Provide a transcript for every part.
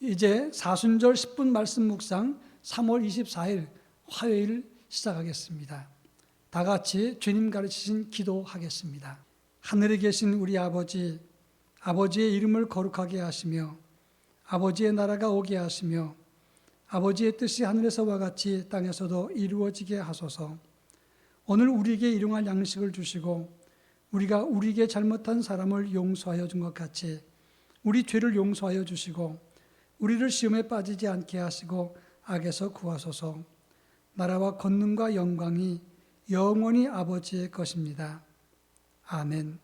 이제 사순절 10분 말씀 묵상 3월 24일 화요일 시작하겠습니다. 다 같이 주님 가르치신 기도하겠습니다. 하늘에 계신 우리 아버지, 아버지의 이름을 거룩하게 하시며 아버지의 나라가 오게 하시며 아버지의 뜻이 하늘에서와 같이 땅에서도 이루어지게 하소서. 오늘 우리에게 일용할 양식을 주시고 우리가 우리에게 잘못한 사람을 용서하여 준 것 같이 우리 죄를 용서하여 주시고 우리를 시험에 빠지지 않게 하시고 악에서 구하소서. 나라와 권능과 영광이 영원히 아버지의 것입니다. 아멘.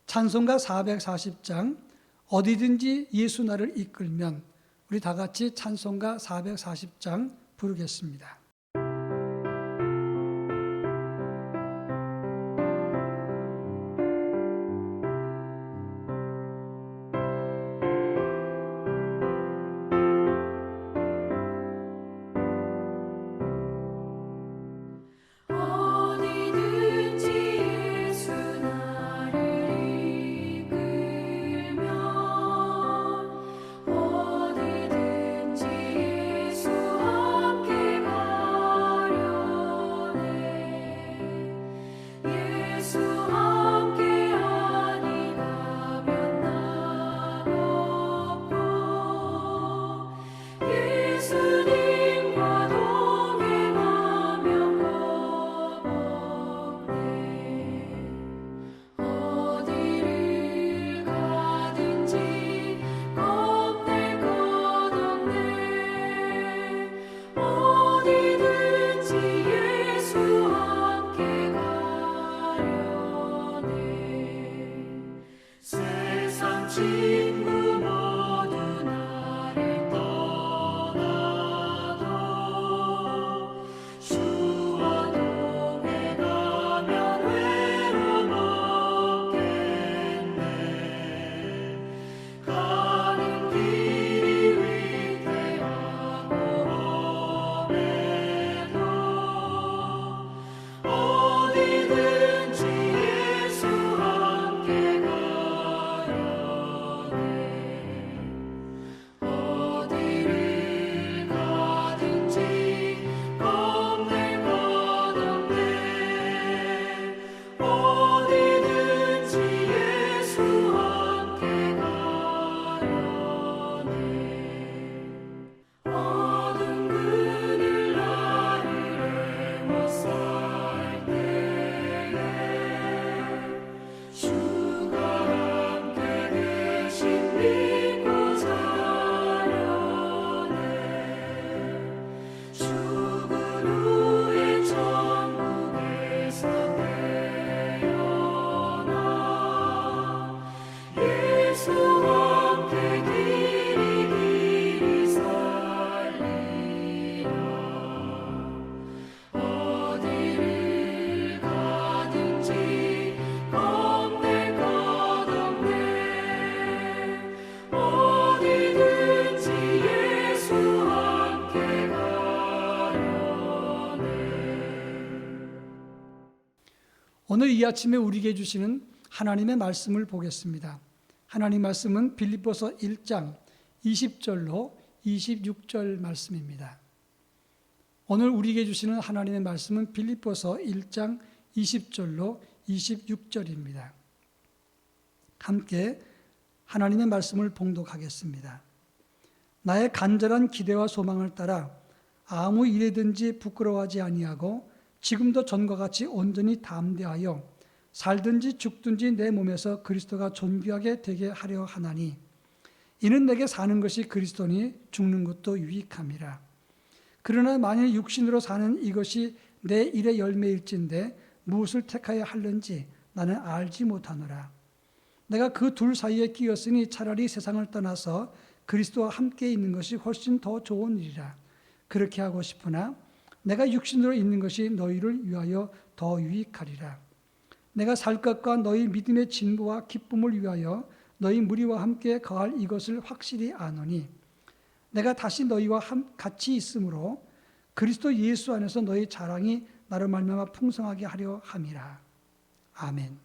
찬송가 440장 어디든지 예수 나를 이끌면, 우리 다 같이 찬송가 440장 부르겠습니다. 오늘 이 아침에 우리에게 주시는 하나님의 말씀을 보겠습니다. 하나님 말씀은 빌립보서 1장 20절로 26절 말씀입니다. 오늘 우리에게 주시는 하나님의 말씀은 빌립보서 1장 20절로 26절입니다. 함께 하나님의 말씀을 봉독하겠습니다. 나의 간절한 기대와 소망을 따라 아무 일에든지 부끄러워하지 아니하고 지금도 전과 같이 온전히 담대하여 살든지 죽든지 내 몸에서 그리스도가 존귀하게 되게 하려 하나니 이는 내게 사는 것이 그리스도니 죽는 것도 유익함이라. 그러나 만일 육신으로 사는 이것이 내 일의 열매일진데 무엇을 택하여 할는지 나는 알지 못하노라. 내가 그 둘 사이에 끼었으니 차라리 세상을 떠나서 그리스도와 함께 있는 것이 훨씬 더 좋은 일이라. 그렇게 하고 싶으나 내가 육신으로 있는 것이 너희를 위하여 더 유익하리라. 내가 살 것과 너희 믿음의 진보와 기쁨을 위하여 너희 무리와 함께 거할 이것을 확실히 아노니 내가 다시 너희와 같이 있으므로 그리스도 예수 안에서 너희 자랑이 나로 말미암아 풍성하게 하려 함이라. 아멘.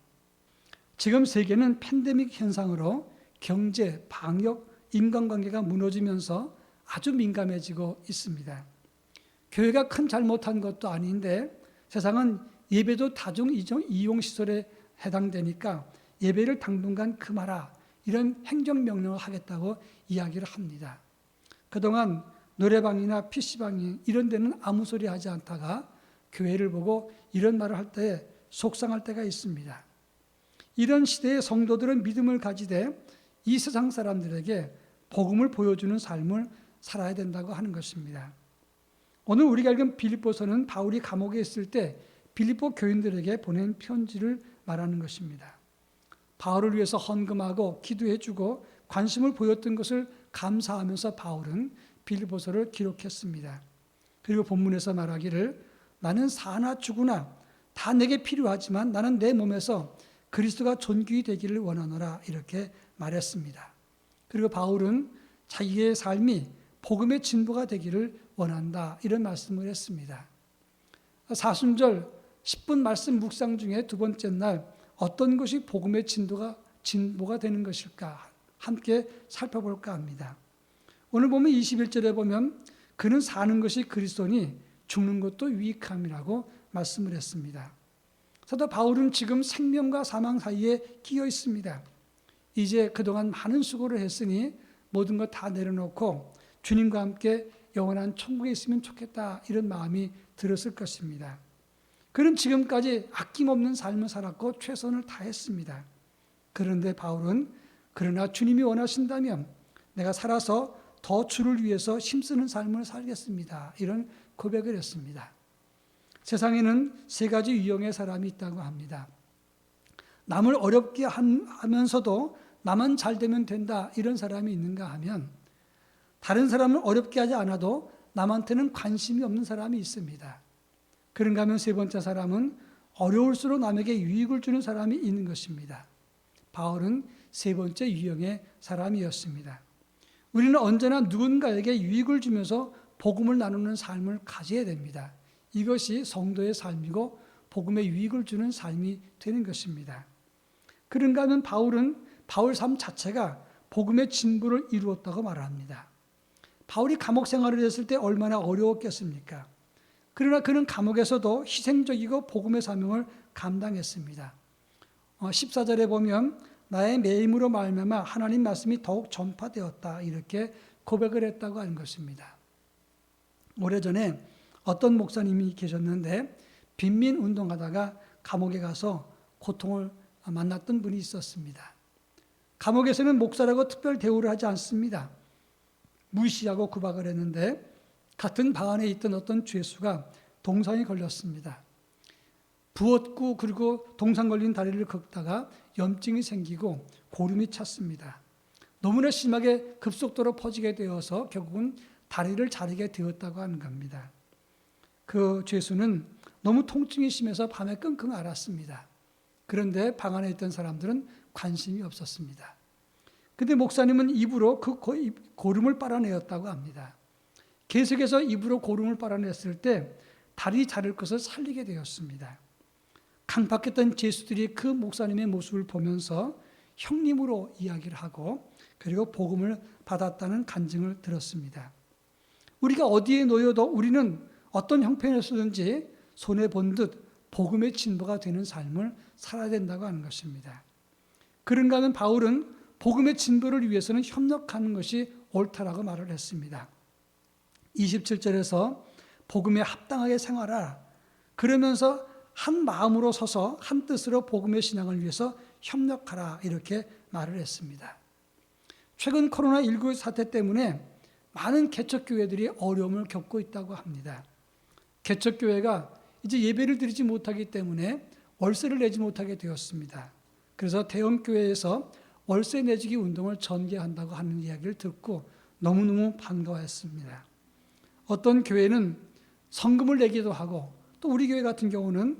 지금 세계는 팬데믹 현상으로 경제, 방역, 인간관계가 무너지면서 아주 민감해지고 있습니다. 교회가 큰 잘못한 것도 아닌데 세상은 예배도 다중 이용 시설에 해당되니까 예배를 당분간 금하라 이런 행정명령을 하겠다고 이야기를 합니다. 그동안 노래방이나 PC방 이런 데는 아무 소리 하지 않다가 교회를 보고 이런 말을 할 때 속상할 때가 있습니다. 이런 시대의 성도들은 믿음을 가지되 이 세상 사람들에게 복음을 보여주는 삶을 살아야 된다고 하는 것입니다. 오늘 우리가 읽은 빌립보서는 바울이 감옥에 있을 때 빌립보 교인들에게 보낸 편지를 말하는 것입니다. 바울을 위해서 헌금하고 기도해주고 관심을 보였던 것을 감사하면서 바울은 빌립보서를 기록했습니다. 그리고 본문에서 말하기를 나는 사나 죽으나 다 내게 필요하지만 나는 내 몸에서 그리스도가 존귀히 되기를 원하노라 이렇게 말했습니다. 그리고 바울은 자기의 삶이 복음의 진보가 되기를 원한다 이런 말씀을 했습니다. 사순절 10분 말씀 묵상 중에 두 번째 날 어떤 것이 복음의 진보가 되는 것일까 함께 살펴볼까 합니다. 오늘 보면 21절에 보면 그는 사는 것이 그리스도니 죽는 것도 유익함이라고 말씀을 했습니다. 사도 바울은 지금 생명과 사망 사이에 끼어 있습니다. 이제 그동안 많은 수고를 했으니 모든 것 다 내려놓고 주님과 함께 영원한 천국에 있으면 좋겠다 이런 마음이 들었을 것입니다. 그는 지금까지 아낌없는 삶을 살았고 최선을 다했습니다. 그런데 바울은 그러나 주님이 원하신다면 내가 살아서 더 주를 위해서 힘쓰는 삶을 살겠습니다. 이런 고백을 했습니다. 세상에는 세 가지 유형의 사람이 있다고 합니다. 남을 어렵게 하면서도 나만 잘 되면 된다 이런 사람이 있는가 하면 다른 사람을 어렵게 하지 않아도 남한테는 관심이 없는 사람이 있습니다. 그런가 하면 세 번째 사람은 어려울수록 남에게 유익을 주는 사람이 있는 것입니다. 바울은 세 번째 유형의 사람이었습니다. 우리는 언제나 누군가에게 유익을 주면서 복음을 나누는 삶을 가져야 됩니다. 이것이 성도의 삶이고 복음의 유익을 주는 삶이 되는 것입니다. 그런가 하면 바울 삶 자체가 복음의 진보를 이루었다고 말합니다. 바울이 감옥 생활을 했을 때 얼마나 어려웠겠습니까? 그러나 그는 감옥에서도 희생적이고 복음의 사명을 감당했습니다. 14절에 보면 나의 매임으로 말미암아 하나님 말씀이 더욱 전파되었다 이렇게 고백을 했다고 하는 것입니다. 오래전에 어떤 목사님이 계셨는데 빈민 운동하다가 감옥에 가서 고통을 만났던 분이 있었습니다. 감옥에서는 목사라고 특별 대우를 하지 않습니다. 무시하고 구박을 했는데 같은 방 안에 있던 어떤 죄수가 동상에 걸렸습니다. 부었고 그리고 동상 걸린 다리를 걷다가 염증이 생기고 고름이 찼습니다. 너무나 심하게 급속도로 퍼지게 되어서 결국은 다리를 자르게 되었다고 하는 겁니다. 그 죄수는 너무 통증이 심해서 밤에 끙끙 앓았습니다. 그런데 방 안에 있던 사람들은 관심이 없었습니다. 그런데 목사님은 입으로 그 고름을 빨아내었다고 합니다. 계속해서 입으로 고름을 빨아냈을 때 다리 자를 것을 살리게 되었습니다. 강박했던 죄수들이 그 목사님의 모습을 보면서 형님으로 이야기를 하고 그리고 복음을 받았다는 간증을 들었습니다. 우리가 어디에 놓여도 우리는 어떤 형편에서든지 손해본 듯 복음의 진보가 되는 삶을 살아야 된다고 하는 것입니다. 그런가 하면 바울은 복음의 진보를 위해서는 협력하는 것이 옳다라고 말을 했습니다. 27절에서 복음에 합당하게 생활하라. 그러면서 한 마음으로 서서 한 뜻으로 복음의 신앙을 위해서 협력하라 이렇게 말을 했습니다. 최근 코로나19 사태 때문에 많은 개척교회들이 어려움을 겪고 있다고 합니다. 개척교회가 이제 예배를 드리지 못하기 때문에 월세를 내지 못하게 되었습니다. 그래서 대형교회에서 월세 내주기 운동을 전개한다고 하는 이야기를 듣고 너무너무 반가워했습니다. 어떤 교회는 성금을 내기도 하고 또 우리 교회 같은 경우는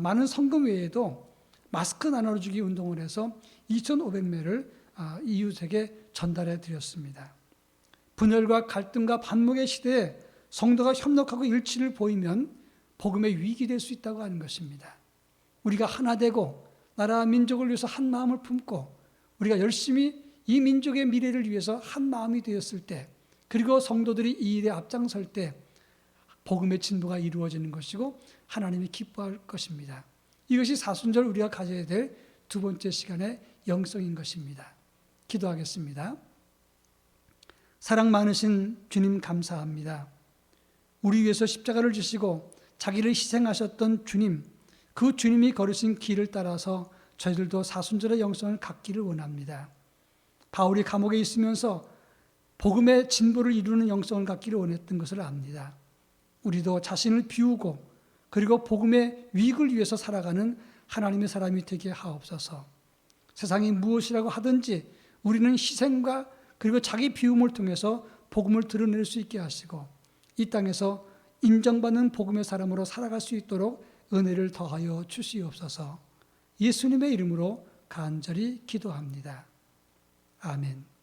많은 성금 외에도 마스크 나눠주기 운동을 해서 2,500매를 이웃에게 전달해 드렸습니다. 분열과 갈등과 반목의 시대에 성도가 협력하고 일치를 보이면 복음의 위기 될 수 있다고 하는 것입니다. 우리가 하나 되고 나라와 민족을 위해서 한 마음을 품고 우리가 열심히 이 민족의 미래를 위해서 한 마음이 되었을 때, 그리고 성도들이 이 일에 앞장설 때 복음의 진보가 이루어지는 것이고 하나님이 기뻐할 것입니다. 이것이 사순절 우리가 가져야 될 두 번째 시간의 영성인 것입니다. 기도하겠습니다. 사랑 많으신 주님 감사합니다. 우리 위해서 십자가를 지시고 자기를 희생하셨던 주님, 그 주님이 걸으신 길을 따라서 저희들도 사순절의 영성을 갖기를 원합니다. 바울이 감옥에 있으면서 복음의 진보를 이루는 영성을 갖기를 원했던 것을 압니다. 우리도 자신을 비우고 그리고 복음의 유익을 위해서 살아가는 하나님의 사람이 되게 하옵소서. 세상이 무엇이라고 하든지 우리는 희생과 그리고 자기 비움을 통해서 복음을 드러낼 수 있게 하시고 이 땅에서 인정받는 복음의 사람으로 살아갈 수 있도록 은혜를 더하여 주시옵소서. 예수님의 이름으로 간절히 기도합니다. 아멘.